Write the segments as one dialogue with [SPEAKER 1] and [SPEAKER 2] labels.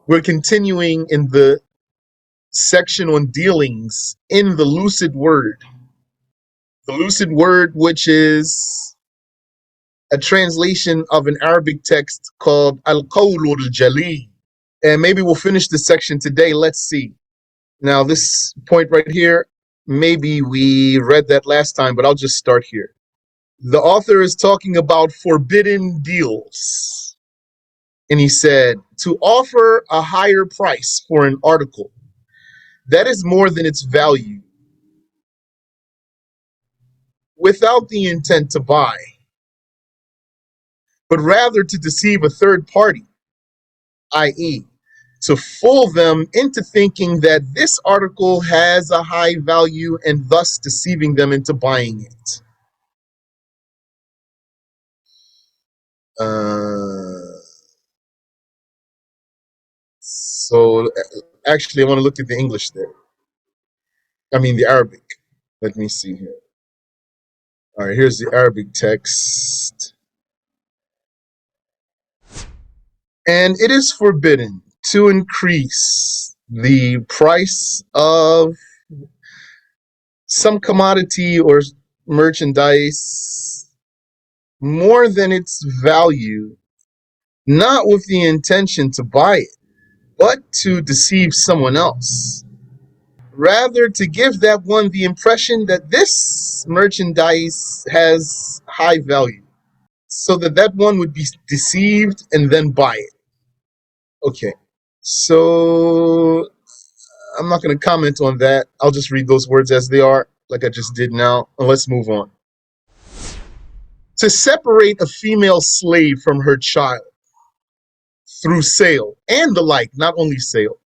[SPEAKER 1] We're continuing in the section on dealings in the Lucid Word. The Lucid Word, which is a translation of an Arabic text called Al-Qawl Al-Jaliyy. And maybe we'll finish this section today. Let's see. Now, this point right here, maybe we read that last time, but I'll just start here. The author is talking about forbidden deals. And he said, to offer a higher price for an article that is more than its value without the intent to buy, but rather to deceive a third party, i.e., to fool them into thinking that this article has a high value and thus deceiving them into buying it. So actually, I want to look at the English there. I mean, the Arabic. Let me see here. All right, here's the Arabic text. And it is forbidden to increase the price of some commodity or merchandise more than its value, not with the intention to buy it, but to deceive someone else. Rather, to give that one the impression that this merchandise has high value, so that that one would be deceived and then buy it. Okay, so I'm not going to comment on that. I'll just read those words as they are, like I just did now, and let's move on. To separate a female slave from her child through sale and the like, not only sale,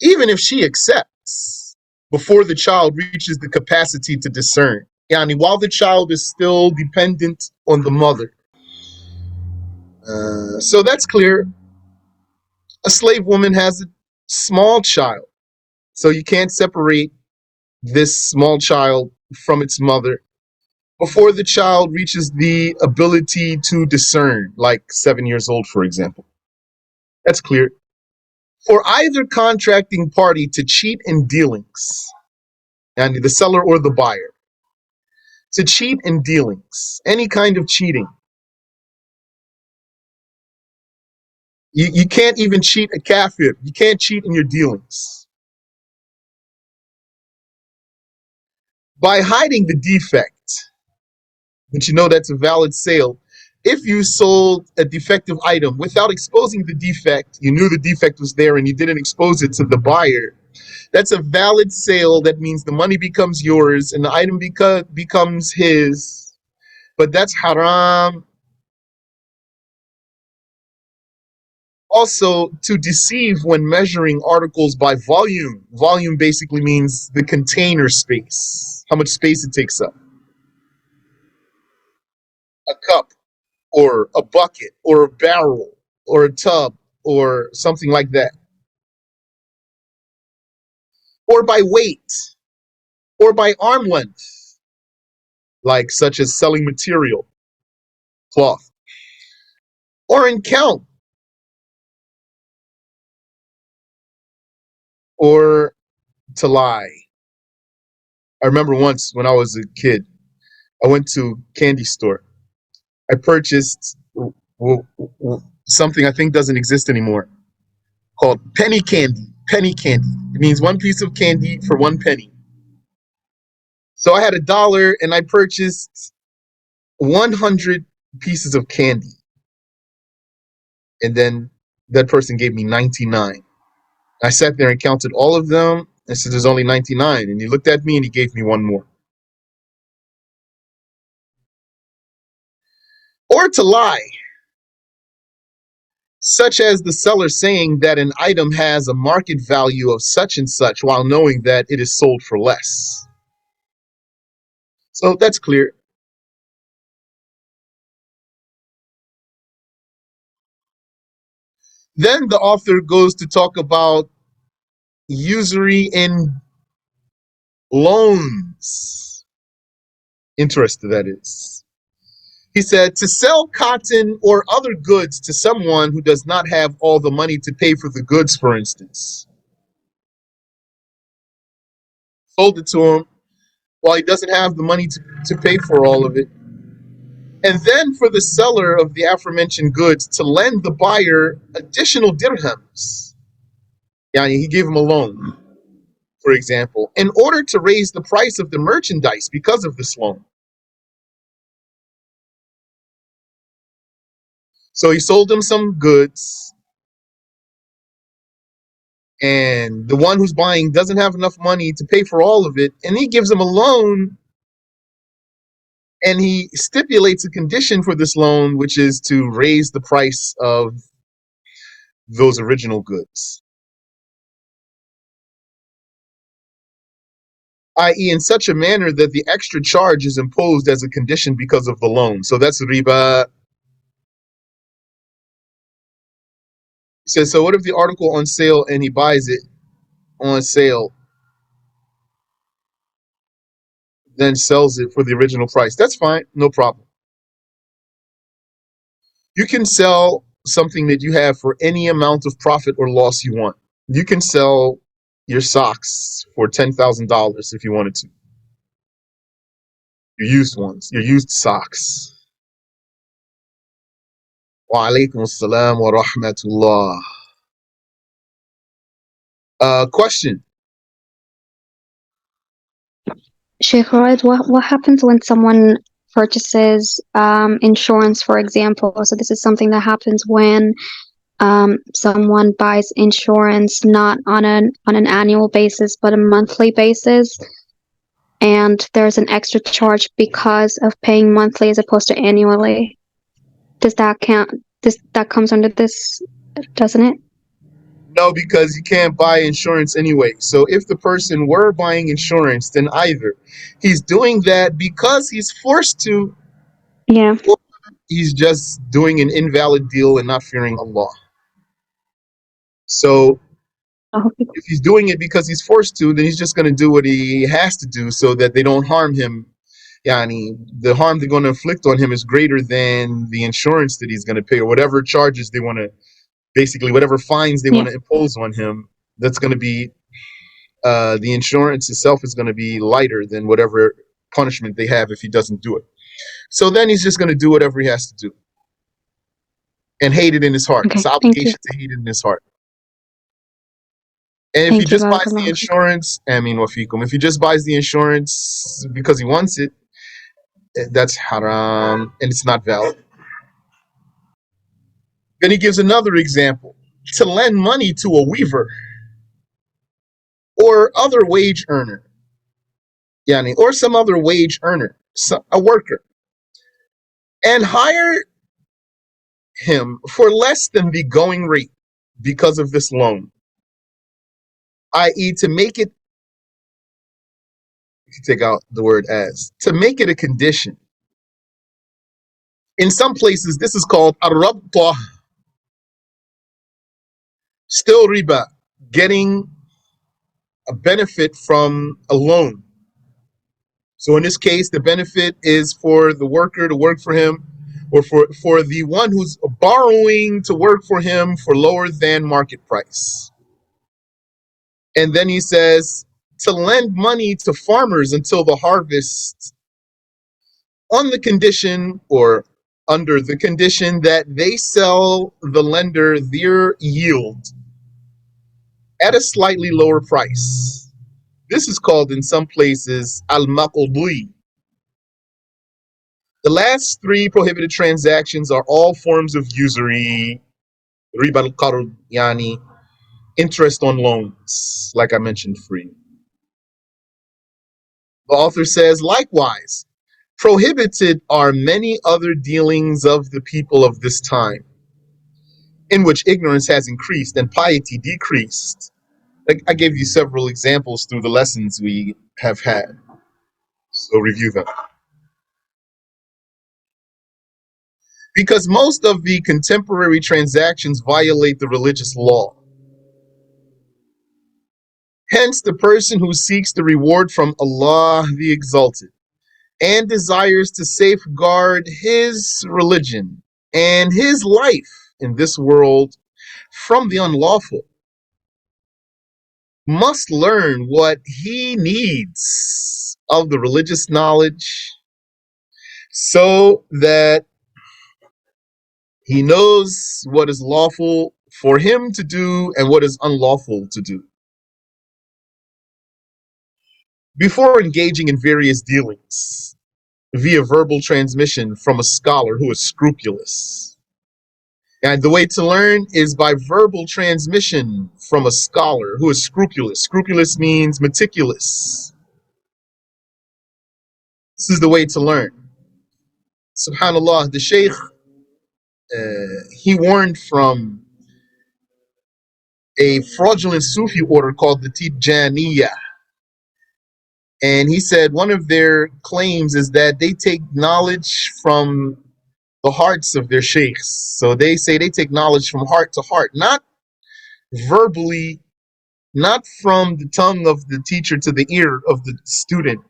[SPEAKER 1] even if she accepts before the child reaches the capacity to discern, yani while the child is still dependent on the mother. So that's clear. A slave woman has a small child, so you can't separate this small child from its mother before the child reaches the ability to discern, like 7 years old, for example. That's clear. For either contracting party to cheat in dealings, and the seller or the buyer, to cheat in dealings, any kind of cheating. You can't even cheat a kafir. You can't cheat in your dealings. By hiding the defect, but you know that's a valid sale. If you sold a defective item without exposing the defect, you knew the defect was there and you didn't expose it to the buyer, that's a valid sale. That means the money becomes yours and the item becomes his. But that's haram. Also, to deceive when measuring articles by volume. Volume basically means the container space, how much space it takes up. A cup, or a bucket, or a barrel, or a tub, or something like that. Or by weight, or by arm length, like such as selling material, cloth. Or in count, or to lie. I remember once when I was a kid, I went to a candy store. I purchased something I think doesn't exist anymore, called penny candy. Penny candy. It means one piece of candy for 1 penny. So I had $1 and I purchased 100 pieces of candy. And then that person gave me 99. I sat there and counted all of them and said, there's only 99. And he looked at me and he gave me one more. Or to lie, such as the seller saying that an item has a market value of such and such while knowing that it is sold for less. So that's clear. Then the author goes to talk about usury in loans. Interesting, that is. He said, to sell cotton or other goods to someone who does not have all the money to pay for the goods, for instance. Sold it to him while he doesn't have the money to pay for all of it. And then for the seller of the aforementioned goods to lend the buyer additional dirhams. Yani he gave him a loan, for example, in order to raise the price of the merchandise because of this loan. So he sold him some goods, and the one who's buying doesn't have enough money to pay for all of it, and he gives him a loan, and he stipulates a condition for this loan, which is to raise the price of those original goods, i.e. in such a manner that the extra charge is imposed as a condition because of the loan. So that's riba. He says, so what if the article on sale and he buys it on sale, then sells it for the original price? That's fine, no problem. You can sell something that you have for any amount of profit or loss you want. You can sell your socks for $10,000 if you wanted to. Your used ones, your used socks. Wa alaikum assalam wa rahmatullah. Question.
[SPEAKER 2] Shaykh, what happens when someone purchases insurance, for example? So this is something that happens when someone buys insurance not on an annual basis but a monthly basis, and there's an extra charge because of paying monthly as opposed to annually. Does that count? That comes under this, doesn't it?
[SPEAKER 1] No, because you can't buy insurance anyway. So if the person were buying insurance, then either he's doing that because he's forced to,
[SPEAKER 2] Yeah.
[SPEAKER 1] or he's just doing an invalid deal and not fearing Allah. So if he's doing it because he's forced to, then he's just going to do what he has to do so that they don't harm him. Yani, the harm they're going to inflict on him is greater than the insurance that he's going to pay, or whatever charges they want to, basically whatever fines they want to impose on him. That's going to be, the insurance itself is going to be lighter than whatever punishment they have if he doesn't do it. So then he's just going to do whatever he has to do and hate it in his heart.
[SPEAKER 2] Okay,
[SPEAKER 1] It's an obligation to hate it in his heart. And if he just buys the insurance, amin wa fikum, if he just buys the insurance because he wants it, that's haram and it's not valid. Then he gives another example. To lend money to a weaver or other wage earner, yani, or some other wage earner, a worker, and hire him for less than the going rate because of this loan, i.e. to make it, if you take out the word as, to make it a condition. In some places, this is called ar-rabta, still riba, getting a benefit from a loan. So in this case, the benefit is for the worker to work for him, or for the one who's borrowing to work for him for lower than market price. And then he says to lend money to farmers until the harvest, on the condition, or under the condition, that they sell the lender their yield at a slightly lower price. This is called in some places al-maqdi. The last three prohibited transactions are all forms of usury, riba al-qard, yani interest on loans, like I mentioned, free. The author says, likewise, prohibited are many other dealings of the people of this time, in which ignorance has increased and piety decreased. I gave you several examples through the lessons we have had, so review them. Because most of the contemporary transactions violate the religious law. Hence, the person who seeks the reward from Allah the Exalted and desires to safeguard his religion and his life in this world from the unlawful must learn what he needs of the religious knowledge so that he knows what is lawful for him to do and what is unlawful to do before engaging in various dealings via verbal transmission from a scholar who is scrupulous. And the way to learn is by verbal transmission from a scholar who is scrupulous. Scrupulous means meticulous. This is the way to learn. Subhanallah, the Shaykh, he warned from a fraudulent Sufi order called the Tijaniyya. And he said one of their claims is that they take knowledge from the hearts of their sheikhs. So they say they take knowledge from heart to heart, not verbally, not from the tongue of the teacher to the ear of the student,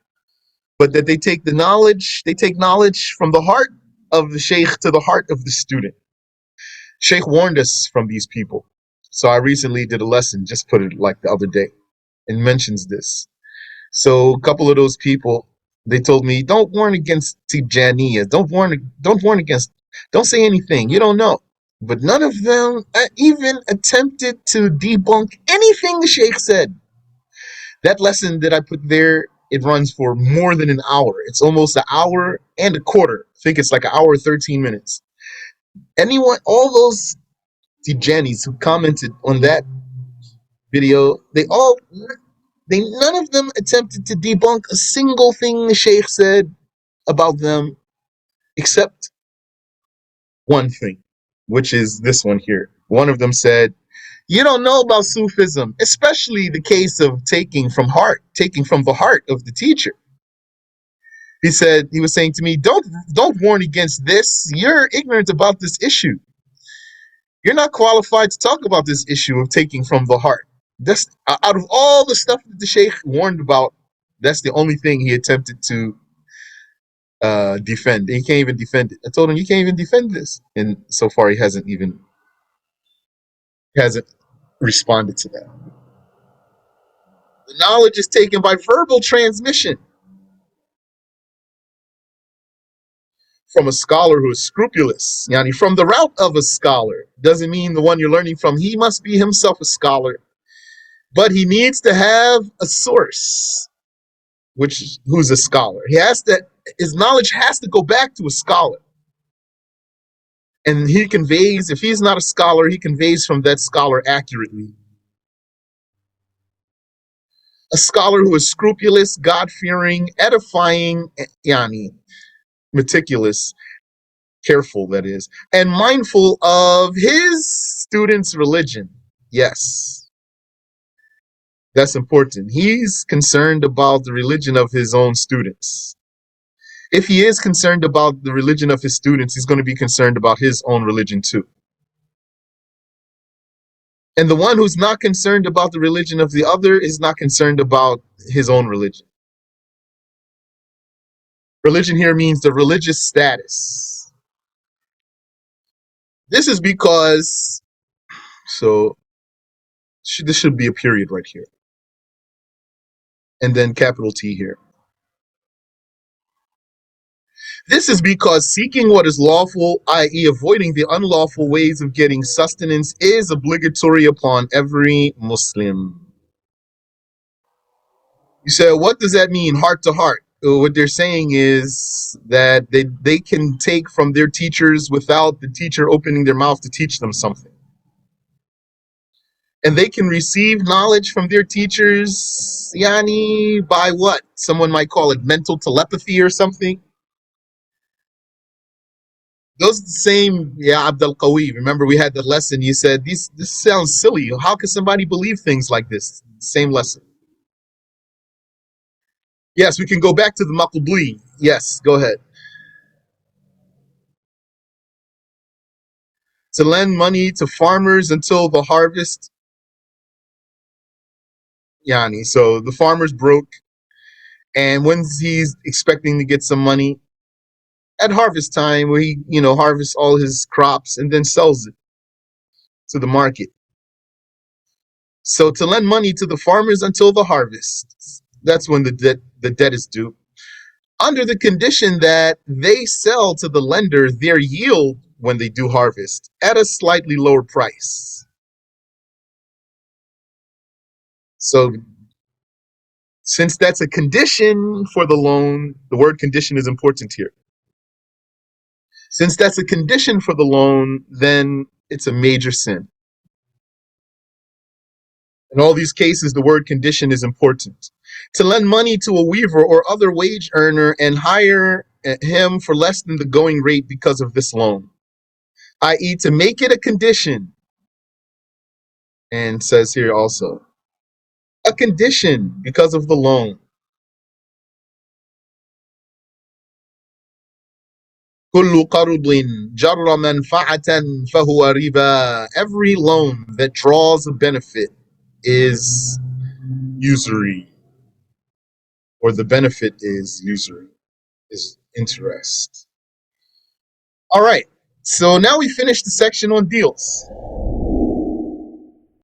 [SPEAKER 1] but that they take knowledge from the heart of the sheikh to the heart of the student. Shaykh warned us from these people. So I recently did a lesson, just put it like the other day, and mentions this. So a couple of those people, they told me, don't warn against Tijaniya, don't say anything, you don't know. But none of them even attempted to debunk anything the Shaykh said. That lesson that I put there, it runs for more than an hour. It's almost an hour and a quarter. I think it's like an hour, 13 minutes. All those Tijanis who commented on that video, none of them attempted to debunk a single thing the Shaykh said about them, except one thing, which is this one here. One of them said, you don't know about Sufism, especially the case of taking from the heart of the teacher. He was saying to me, don't warn against this. You're ignorant about this issue. You're not qualified to talk about this issue of taking from the heart. That's out of all the stuff that the Shaykh warned about, that's the only thing he attempted to defend. He can't even defend it. I told him, you can't even defend this. And so far he hasn't responded to that. The knowledge is taken by verbal transmission from a scholar who is scrupulous. Yani from the route of a scholar. Doesn't mean the one you're learning from, he must be himself a scholar. But he needs to have a source, who's a scholar. His knowledge has to go back to a scholar. And if he's not a scholar, he conveys from that scholar accurately. A scholar who is scrupulous, God-fearing, edifying, meticulous, careful, that is, and mindful of his students' religion. Yes, that's important. He's concerned about the religion of his own students. If he is concerned about the religion of his students, he's going to be concerned about his own religion too. And the one who's not concerned about the religion of the other is not concerned about his own religion. Religion here means the religious status. This is because, this should be a period right here. And then capital T here. This is because seeking what is lawful, i.e. avoiding the unlawful ways of getting sustenance, is obligatory upon every Muslim. You say, what does that mean, heart to heart? What they're saying is that they can take from their teachers without the teacher opening their mouth to teach them something. And they can receive knowledge from their teachers, by what? Someone might call it mental telepathy or something. Those are the same, Al-Qawl. Remember we had the lesson, you said, this sounds silly. How could somebody believe things like this? Same lesson. Yes, we can go back to the maqbli. Yes, go ahead. To lend money to farmers until the harvest. So the farmer's broke And when he's expecting to get some money at harvest time, where he, harvests all his crops and then sells it to the market. So to lend money to the farmers until the harvest, that's when the debt is due, under the condition that they sell to the lender their yield when they do harvest at a slightly lower price. So since that's a condition for the loan, the word condition is important here. Since that's a condition for the loan, then it's a major sin. In all these cases, the word condition is important. To lend money to a weaver or other wage earner and hire him for less than the going rate because of this loan, i.e., to make it a condition, and says here also, a condition because of the loan. كل قرض جر منفعة فهو ربا. Every loan that draws a benefit is usury, or the benefit is usury, is interest. All right, so now we finished the section on deals.